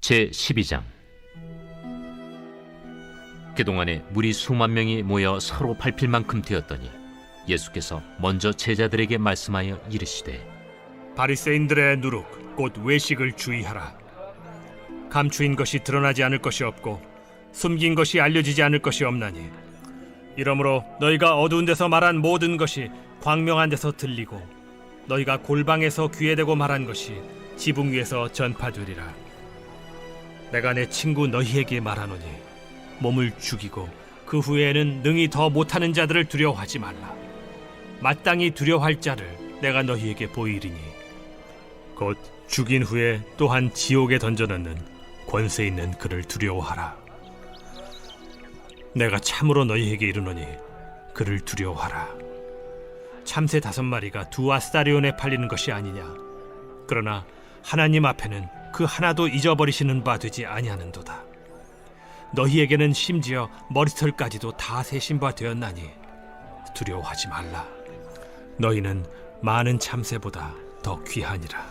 제12장. 그동안에 무리 수만 명이 모여 서로 밟힐 만큼 되었더니 예수께서 먼저 제자들에게 말씀하여 이르시되, 바리새인들의 누룩 곧 외식을 주의하라. 감추인 것이 드러나지 않을 것이 없고 숨긴 것이 알려지지 않을 것이 없나니, 이러므로 너희가 어두운 데서 말한 모든 것이 광명한 데서 들리고 너희가 골방에서 귀에 대고 말한 것이 지붕 위에서 전파되리라. 내가 내 친구 너희에게 말하노니 몸을 죽이고 그 후에는 능히 더 못하는 자들을 두려워하지 말라. 마땅히 두려워할 자를 내가 너희에게 보이리니 곧 죽인 후에 또한 지옥에 던져넣는 권세 있는 그를 두려워하라. 내가 참으로 너희에게 이르노니 그를 두려워하라. 참새 5마리가 2아스타리온에 팔리는 것이 아니냐. 그러나 하나님 앞에는 그 하나도 잊어버리시는 바 되지 아니하는도다. 너희에게는 심지어 머리털까지도 다 세신 바 되었나니 두려워하지 말라. 너희는 많은 참새보다 더 귀하니라.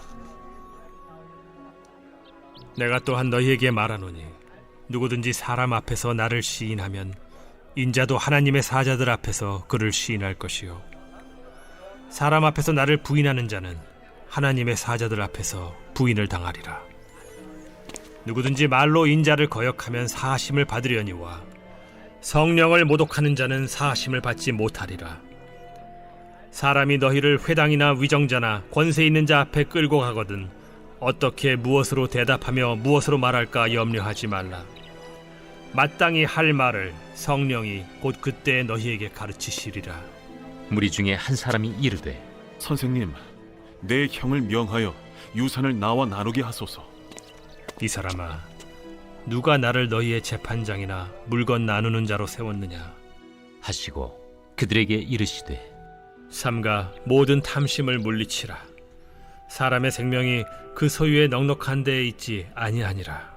내가 또한 너희에게 말하노니 누구든지 사람 앞에서 나를 시인하면 인자도 하나님의 사자들 앞에서 그를 시인할 것이요, 사람 앞에서 나를 부인하는 자는 하나님의 사자들 앞에서 부인을 당하리라. 누구든지 말로 인자를 거역하면 사하심을 받으려니와 성령을 모독하는 자는 사하심을 받지 못하리라. 사람이 너희를 회당이나 위정자나 권세 있는 자 앞에 끌고 가거든 어떻게 무엇으로 대답하며 무엇으로 말할까 염려하지 말라. 마땅히 할 말을 성령이 곧 그때 너희에게 가르치시리라. 무리 중에 한 사람이 이르되, 선생님, 내 형을 명하여 유산을 나와 나누게 하소서. 이 사람아, 누가 나를 너희의 재판장이나 물건 나누는 자로 세웠느냐 하시고 그들에게 이르시되, 삼가 모든 탐심을 물리치라. 사람의 생명이 그 소유의 넉넉한 데에 있지 아니하니라.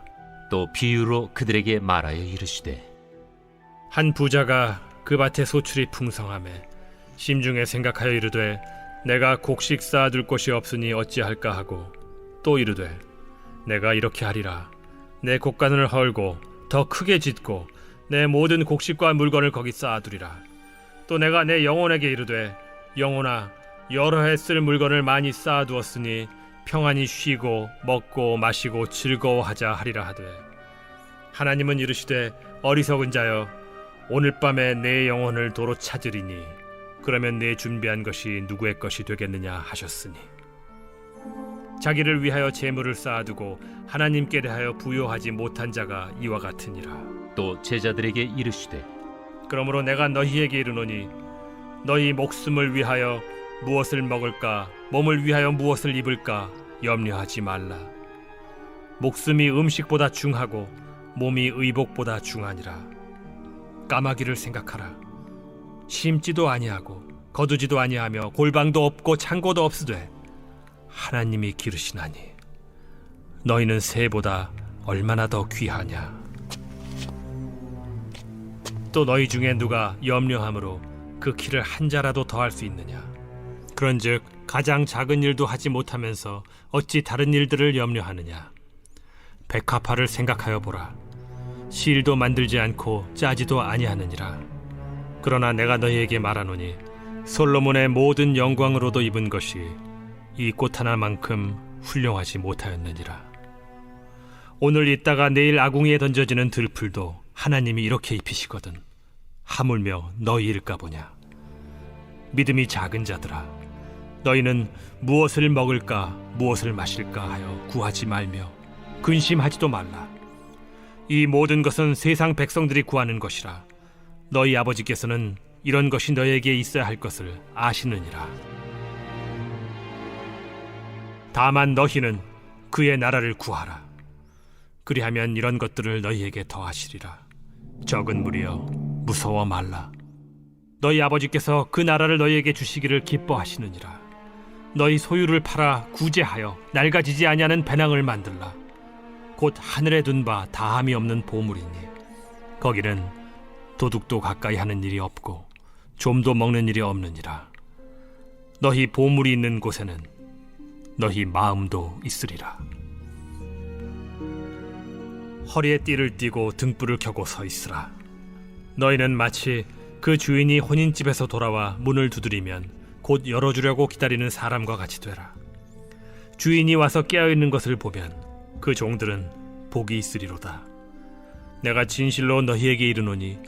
또 비유로 그들에게 말하여 이르시되, 한 부자가 그 밭에 소출이 풍성하매 심중에 생각하여 이르되 내가 곡식 쌓아둘 곳이 없으니 어찌할까 하고, 또 이르되 내가 이렇게 하리라. 내 곡간을 헐고 더 크게 짓고 내 모든 곡식과 물건을 거기 쌓아두리라. 또 내가 내 영혼에게 이르되 영혼아, 여러 해 쓸 물건을 많이 쌓아두었으니 평안히 쉬고 먹고 마시고 즐거워하자 하리라 하되, 하나님은 이르시되 어리석은 자여, 오늘 밤에 내 영혼을 도로 찾으리니 그러면 내 준비한 것이 누구의 것이 되겠느냐 하셨으니, 자기를 위하여 재물을 쌓아두고 하나님께 대하여 부요하지 못한 자가 이와 같으니라. 또 제자들에게 이르시되, 그러므로 내가 너희에게 이르노니 너희 목숨을 위하여 무엇을 먹을까, 몸을 위하여 무엇을 입을까 염려하지 말라. 목숨이 음식보다 중하고 몸이 의복보다 중하니라. 까마귀를 생각하라. 심지도 아니하고 거두지도 아니하며 골방도 없고 창고도 없으되 하나님이 기르시나니 너희는 새보다 얼마나 더 귀하냐. 또 너희 중에 누가 염려함으로 그 키를 한 자라도 더할 수 있느냐. 그런즉 가장 작은 일도 하지 못하면서 어찌 다른 일들을 염려하느냐. 백합화를 생각하여 보라. 실도 만들지 않고 짜지도 아니하느니라. 그러나 내가 너희에게 말하노니 솔로몬의 모든 영광으로도 입은 것이 이 꽃 하나만큼 훌륭하지 못하였느니라. 오늘 있다가 내일 아궁이에 던져지는 들풀도 하나님이 이렇게 입히시거든 하물며 너희일까 보냐. 믿음이 작은 자들아, 너희는 무엇을 먹을까 무엇을 마실까 하여 구하지 말며 근심하지도 말라. 이 모든 것은 세상 백성들이 구하는 것이라. 너희 아버지께서는 이런 것이 너희에게 있어야 할 것을 아시느니라. 다만 너희는 그의 나라를 구하라. 그리하면 이런 것들을 너희에게 더하시리라. 적은 무리여, 무서워 말라. 너희 아버지께서 그 나라를 너희에게 주시기를 기뻐하시느니라. 너희 소유를 팔아 구제하여 낡아지지 아니하는 배낭을 만들라. 곧 하늘에 둔 바 다함이 없는 보물이니 거기는 도둑도 가까이 하는 일이 없고 좀도 먹는 일이 없느니라. 너희 보물이 있는 곳에는 너희 마음도 있으리라. 허리에 띠를 띠고 등불을 켜고 서 있으라. 너희는 마치 그 주인이 혼인집에서 돌아와 문을 두드리면 곧 열어주려고 기다리는 사람과 같이 되라. 주인이 와서 깨어있는 것을 보면 그 종들은 복이 있으리로다. 내가 진실로 너희에게 이르노니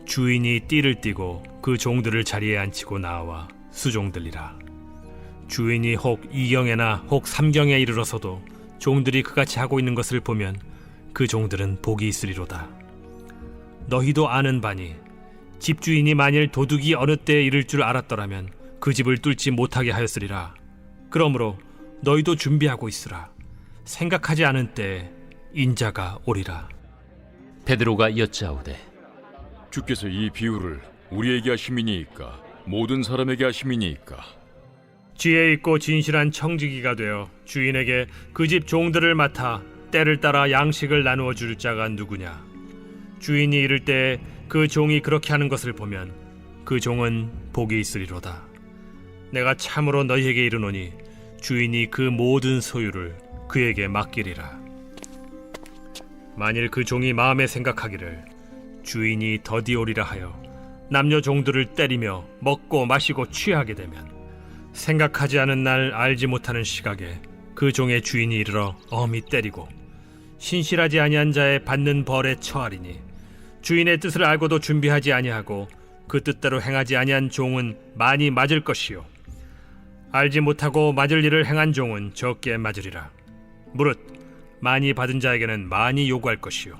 주인이 띠를 띠고 그 종들을 자리에 앉히고 나와 수종들리라. 주인이 혹 2경에나 혹 3경에 이르러서도 종들이 그같이 하고 있는 것을 보면 그 종들은 복이 있으리로다. 너희도 아는 바니 집주인이 만일 도둑이 어느 때에 이를 줄 알았더라면 그 집을 뚫지 못하게 하였으리라. 그러므로 너희도 준비하고 있으라. 생각하지 않은 때에 인자가 오리라. 베드로가 여짜오되 주께서 이 비유를 우리에게 하심이니이까 모든 사람에게 하심이니이까? 지혜 있고 진실한 청지기가 되어 주인에게 그 집 종들을 맡아 때를 따라 양식을 나누어 줄 자가 누구냐? 주인이 이를 때에 그 종이 그렇게 하는 것을 보면 그 종은 복이 있으리로다. 내가 참으로 너희에게 이르노니 주인이 그 모든 소유를 그에게 맡기리라. 만일 그 종이 마음에 생각하기를 주인이 더디 오리라 하여 남녀 종들을 때리며 먹고 마시고 취하게 되면 생각하지 않은 날 알지 못하는 시각에 그 종의 주인이 이르러 엄히 때리고 신실하지 아니한 자의 받는 벌에 처하리니 주인의 뜻을 알고도 준비하지 아니하고 그 뜻대로 행하지 아니한 종은 많이 맞을 것이요 알지 못하고 맞을 일을 행한 종은 적게 맞으리라. 무릇 많이 받은 자에게는 많이 요구할 것이요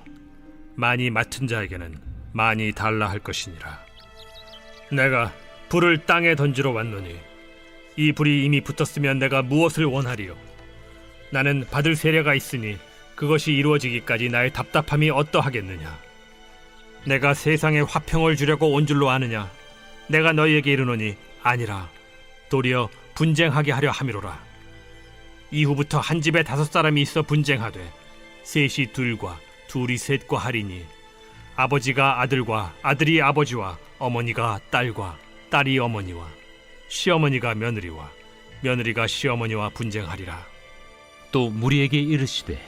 많이 맡은 자에게는 많이 달라 할 것이니라. 내가 불을 땅에 던지러 왔노니 이 불이 이미 붙었으면 내가 무엇을 원하리요? 나는 받을 세례가 있으니 그것이 이루어지기까지 나의 답답함이 어떠하겠느냐? 내가 세상에 화평을 주려고 온 줄로 아느냐? 내가 너희에게 이르노니 아니라 도리어 분쟁하게 하려 함이로라. 이후부터 한 집에 5사람이 있어 분쟁하되 셋이 둘과 둘이 셋과 하리니 아버지가 아들과 아들이 아버지와 어머니가 딸과 딸이 어머니와 시어머니가 며느리와 며느리가 시어머니와 분쟁하리라. 또 무리에게 이르시되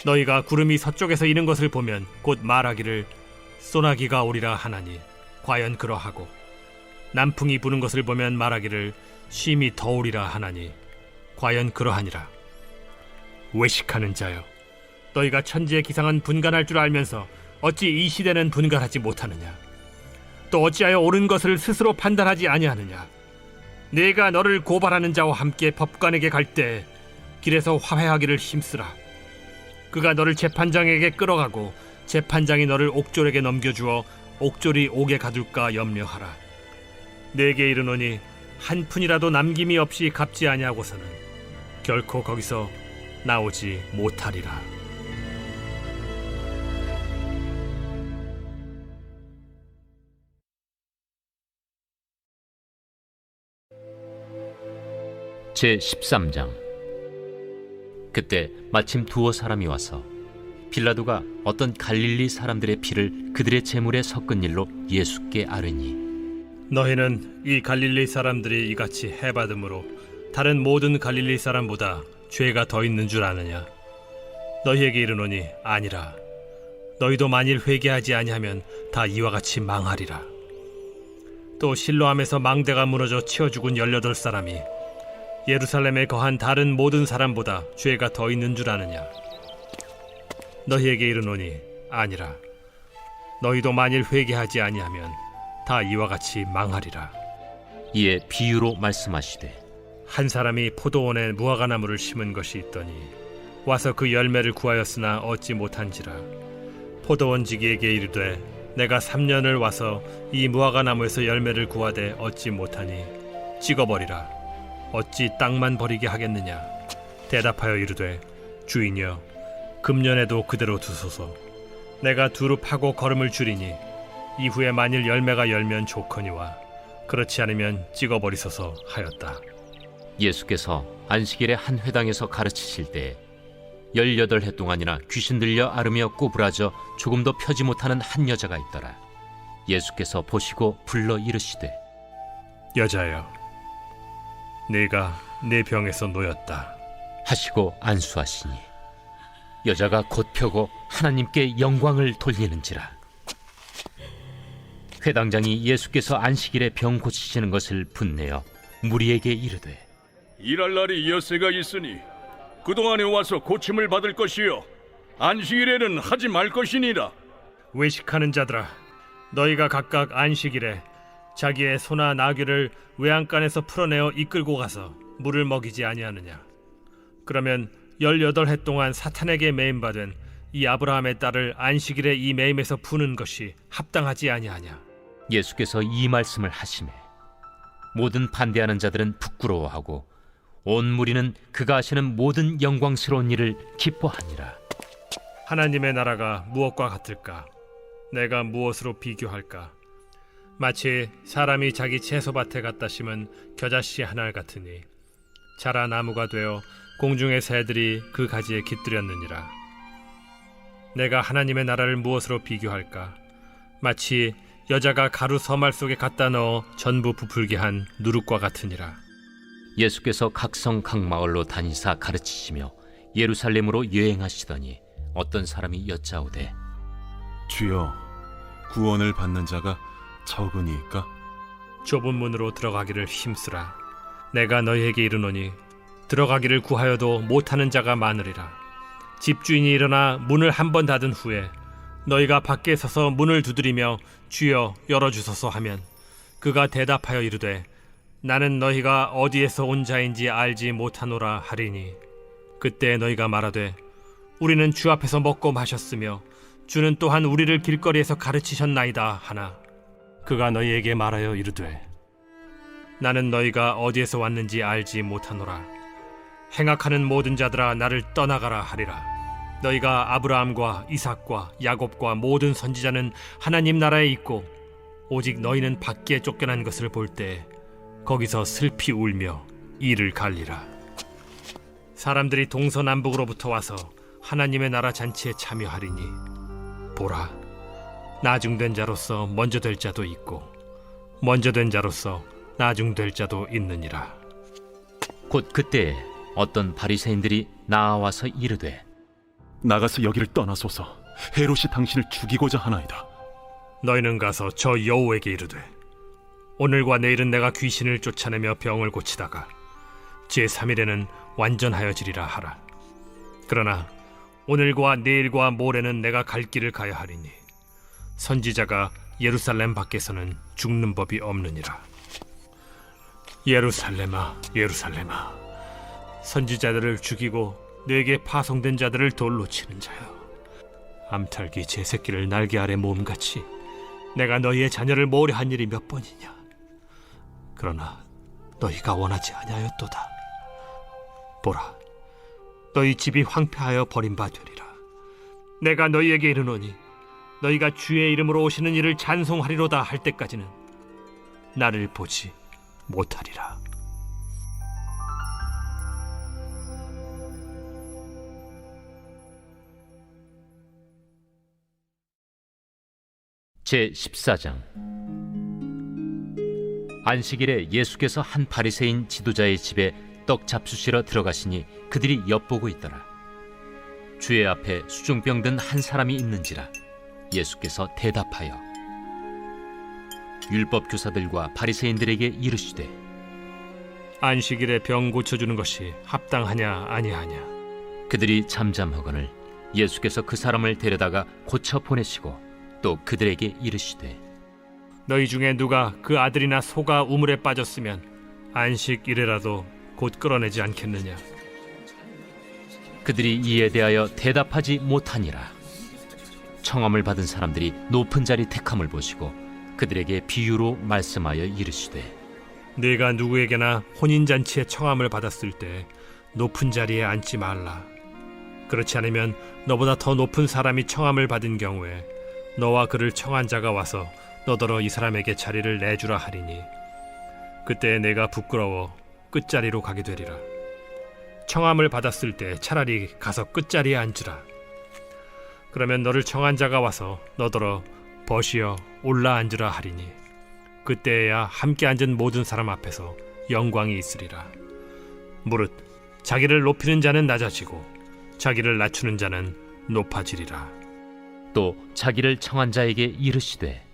너희가 구름이 서쪽에서 이는 것을 보면 곧 말하기를 소나기가 오리라 하나니 과연 그러하고 남풍이 부는 것을 보면 말하기를 심히 더우리라 하나니 과연 그러하니라. 외식하는 자여, 너희가 천지의 기상은 분간할 줄 알면서 어찌 이 시대는 분간하지 못하느냐? 또 어찌하여 옳은 것을 스스로 판단하지 아니하느냐? 내가 너를 고발하는 자와 함께 법관에게 갈 때 길에서 화해하기를 힘쓰라. 그가 너를 재판장에게 끌어가고 재판장이 너를 옥졸에게 넘겨주어 옥졸이 옥에 가둘까 염려하라. 내게 이르노니 한 푼이라도 남김이 없이 갚지 아니하고서는 결코 거기서 나오지 못하리라. 제13장. 그때 마침 두어 사람이 와서 빌라도가 어떤 갈릴리 사람들의 피를 그들의 제물에 섞은 일로 예수께 아뢰니 너희는 이 갈릴리 사람들이 이같이 해받음으로 다른 모든 갈릴리 사람보다 죄가 더 있는 줄 아느냐? 너희에게 이르노니 아니라. 너희도 만일 회개하지 아니하면 다 이와 같이 망하리라. 또 실로암에서 망대가 무너져 치어 죽은 18사람이 예루살렘에 거한 다른 모든 사람보다 죄가 더 있는 줄 아느냐? 너희에게 이르노니 아니라. 너희도 만일 회개하지 아니하면 다 이와 같이 망하리라. 이에 비유로 말씀하시되 한 사람이 포도원에 무화과나무를 심은 것이 있더니 와서 그 열매를 구하였으나 얻지 못한지라. 포도원지기에게 이르되 내가 3년을 와서 이 무화과나무에서 열매를 구하되 얻지 못하니 찍어버리라. 어찌 땅만 버리게 하겠느냐? 대답하여 이르되 주인이여 금년에도 그대로 두소서. 내가 두루 파고 거름을 줄이니 이후에 만일 열매가 열면 좋거니와 그렇지 않으면 찍어버리소서 하였다. 예수께서 안식일에 한 회당에서 가르치실 때에 18해 동안이나 귀신 들려 앓으며 꼬부라져 조금도 펴지 못하는 한 여자가 있더라. 예수께서 보시고 불러 이르시되 여자여, 네가 내 병에서 놓였다 하시고 안수하시니 여자가 곧 펴고 하나님께 영광을 돌리는지라. 회당장이 예수께서 안식일에 병 고치시는 것을 분내어 무리에게 이르되, 일할 날이 엿새가 있으니 그동안에 와서 고침을 받을 것이요 안식일에는 하지 말 것이니라. 외식하는 자들아, 너희가 각각 안식일에 자기의 소나 나귀를 외양간에서 풀어내어 이끌고 가서 물을 먹이지 아니하느냐? 그러면 18해 동안 사탄에게 매임받은 이 아브라함의 딸을 안식일에 이 매임에서 푸는 것이 합당하지 아니하냐? 예수께서 이 말씀을 하시매 모든 반대하는 자들은 부끄러워하고 온 무리는 그가 하시는 모든 영광스러운 일을 기뻐하니라. 하나님의 나라가 무엇과 같을까? 내가 무엇으로 비교할까? 마치 사람이 자기 채소밭에 갖다 심은 겨자씨 하나 같으니 자라 나무가 되어 공중의 새들이 그 가지에 깃들였느니라. 내가 하나님의 나라를 무엇으로 비교할까? 마치 여자가 가루 서말 속에 갖다 넣어 전부 부풀게 한 누룩과 같으니라. 예수께서 각성 각 마을로 다니사 가르치시며 예루살렘으로 여행하시더니 어떤 사람이 여짜오되, 주여, 구원을 받는 자가 적으니까? 좁은 문으로 들어가기를 힘쓰라. 내가 너희에게 이르노니 들어가기를 구하여도 못하는 자가 많으리라. 집주인이 일어나 문을 한 번 닫은 후에 너희가 밖에 서서 문을 두드리며 주여 열어주소서 하면 그가 대답하여 이르되, 나는 너희가 어디에서 온 자인지 알지 못하노라 하리니, 그때 너희가 말하되 우리는 주 앞에서 먹고 마셨으며 주는 또한 우리를 길거리에서 가르치셨나이다 하나, 그가 너희에게 말하여 이르되, 나는 너희가 어디에서 왔는지 알지 못하노라. 행악하는 모든 자들아 나를 떠나가라 하리라. 너희가 아브라함과 이삭과 야곱과 모든 선지자는 하나님 나라에 있고 오직 너희는 밖에 쫓겨난 것을 볼 때 거기서 슬피 울며 이를 갈리라. 사람들이 동서남북으로부터 와서 하나님의 나라 잔치에 참여하리니 보라, 나중된 자로서 먼저 될 자도 있고 먼저 된 자로서 나중될 자도 있느니라. 곧 그때에 어떤 바리새인들이 나와서 이르되, 나가서 여기를 떠나소서. 헤롯이 당신을 죽이고자 하나이다. 너희는 가서 저 여호에게 이르되, 오늘과 내일은 내가 귀신을 쫓아내며 병을 고치다가 제3일에는 완전하여지리라 하라. 그러나 오늘과 내일과 모레는 내가 갈 길을 가야 하리니 선지자가 예루살렘 밖에서는 죽는 법이 없느니라. 예루살렘아, 예루살렘아, 선지자들을 죽이고 내게 파송된 자들을 돌로 치는 자여, 암탉이 제 새끼를 날개 아래 모음같이 내가 너희의 자녀를 모려한 일이 몇 번이냐? 그러나 너희가 원하지 아니하였도다. 보라, 너희 집이 황폐하여 버림받으리라. 내가 너희에게 이르노니 너희가 주의 이름으로 오시는 이를 찬송하리로다 할 때까지는 나를 보지 못하리라. 제14장. 안식일에 예수께서 한 바리새인 지도자의 집에 떡 잡수시러 들어가시니 그들이 엿보고 있더라. 주의 앞에 수중병 든 한 사람이 있는지라. 예수께서 대답하여 율법 교사들과 바리새인들에게 이르시되, 안식일에 병 고쳐주는 것이 합당하냐 아니하냐? 그들이 잠잠하거늘 예수께서 그 사람을 데려다가 고쳐 보내시고 또 그들에게 이르시되, 너희 중에 누가 그 아들이나 소가 우물에 빠졌으면 안식일에라도 곧 끌어내지 않겠느냐? 그들이 이에 대하여 대답하지 못하니라. 청함을 받은 사람들이 높은 자리 택함을 보시고 그들에게 비유로 말씀하여 이르시되, 네가 누구에게나 혼인잔치에 청함을 받았을 때 높은 자리에 앉지 말라. 그렇지 않으면 너보다 더 높은 사람이 청함을 받은 경우에 너와 그를 청한 자가 와서 너더러 이 사람에게 자리를 내주라 하리니 그때 내가 부끄러워 끝자리로 가게 되리라. 청함을 받았을 때 차라리 가서 끝자리에 앉으라. 그러면 너를 청한 자가 와서 너더러 벗이어 올라 앉으라 하리니 그때야 함께 앉은 모든 사람 앞에서 영광이 있으리라. 무릇 자기를 높이는 자는 낮아지고 자기를 낮추는 자는 높아지리라. 또 자기를 청한 자에게 이르시되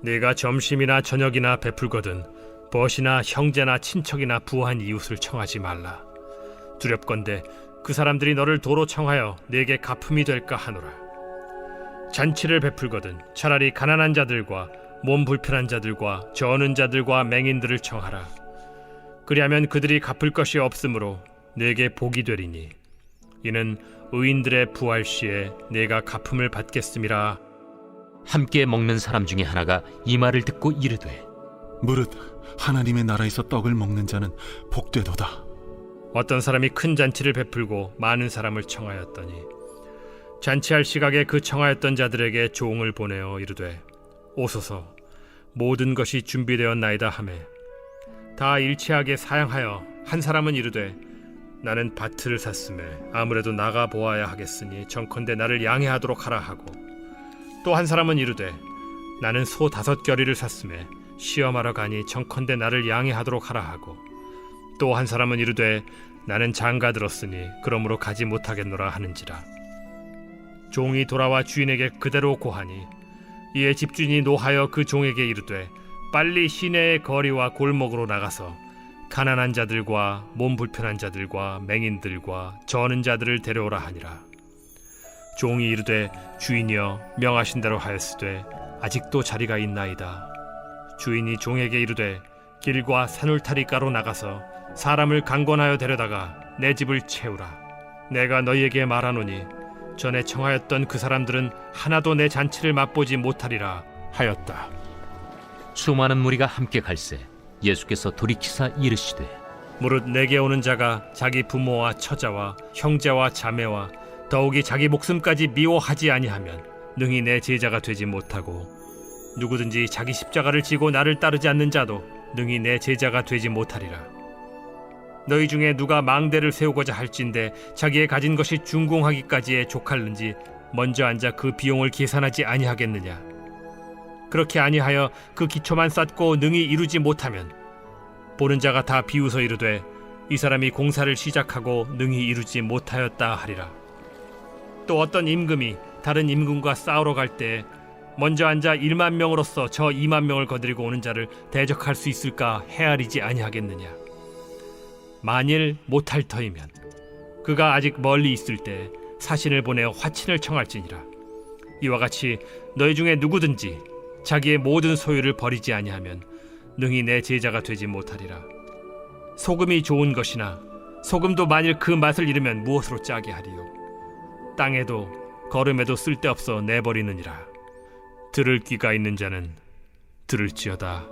네가 점심이나 저녁이나 베풀거든 벗이나 형제나 친척이나 부한 이웃을 청하지 말라. 두렵건대 그 사람들이 너를 도로 청하여 네게 갚음이 될까 하노라. 잔치를 베풀거든 차라리 가난한 자들과 몸 불편한 자들과 저는 자들과 맹인들을 청하라. 그리하면 그들이 갚을 것이 없으므로 네게 복이 되리니 이는 의인들의 부활 시에 네가 갚음을 받겠음이라. 함께 먹는 사람 중에 하나가 이 말을 듣고 이르되 무릇 하나님의 나라에서 떡을 먹는 자는 복되도다. 어떤 사람이 큰 잔치를 베풀고 많은 사람을 청하였더니 잔치할 시각에 그 청하였던 자들에게 종을 보내어 이르되 오소서 모든 것이 준비되었나이다 하매 다 일치하게 사양하여 한 사람은 이르되 나는 밭을 샀음에 아무래도 나가 보아야 하겠으니 정컨대 나를 양해하도록 하라 하고 또 한 사람은 이르되 나는 소 5겨리를 샀음에 시험하러 가니 정컨대 나를 양해하도록 하라 하고 또 한 사람은 이르되 나는 장가 들었으니 그러므로 가지 못하겠노라 하는지라. 종이 돌아와 주인에게 그대로 고하니 이에 집주인이 노하여 그 종에게 이르되 빨리 시내의 거리와 골목으로 나가서 가난한 자들과 몸 불편한 자들과 맹인들과 저는 자들을 데려오라 하니라. 종이 이르되 주인이여 명하신 대로 하였으되 아직도 자리가 있나이다. 주인이 종에게 이르되 길과 산울타리가로 나가서 사람을 강권하여 데려다가 내 집을 채우라. 내가 너희에게 말하노니 전에 청하였던 그 사람들은 하나도 내 잔치를 맛보지 못하리라 하였다. 수많은 무리가 함께 갈새 예수께서 돌이키사 이르시되 무릇 내게 오는 자가 자기 부모와 처자와 형제와 자매와 더욱이 자기 목숨까지 미워하지 아니하면 능히 내 제자가 되지 못하고 누구든지 자기 십자가를 지고 나를 따르지 않는 자도 능히 내 제자가 되지 못하리라. 너희 중에 누가 망대를 세우고자 할진대 자기의 가진 것이 준공하기까지에 족할는지 먼저 앉아 그 비용을 계산하지 아니하겠느냐. 그렇게 아니하여 그 기초만 쌓고 능히 이루지 못하면 보는 자가 다 비웃어 이르되 이 사람이 공사를 시작하고 능히 이루지 못하였다 하리라. 또 어떤 임금이 다른 임금과 싸우러 갈 때 먼저 앉아 1만 명으로서 저 2만 명을 거느리고 오는 자를 대적할 수 있을까 헤아리지 아니하겠느냐. 만일 못할 터이면 그가 아직 멀리 있을 때 사신을 보내어 화친을 청할지니라. 이와 같이 너희 중에 누구든지 자기의 모든 소유를 버리지 아니하면 능히 내 제자가 되지 못하리라. 소금이 좋은 것이나 소금도 만일 그 맛을 잃으면 무엇으로 짜게 하리요. 땅에도 거름에도 쓸데없어 내버리느니라. 들을 귀가 있는 자는 들을지어다.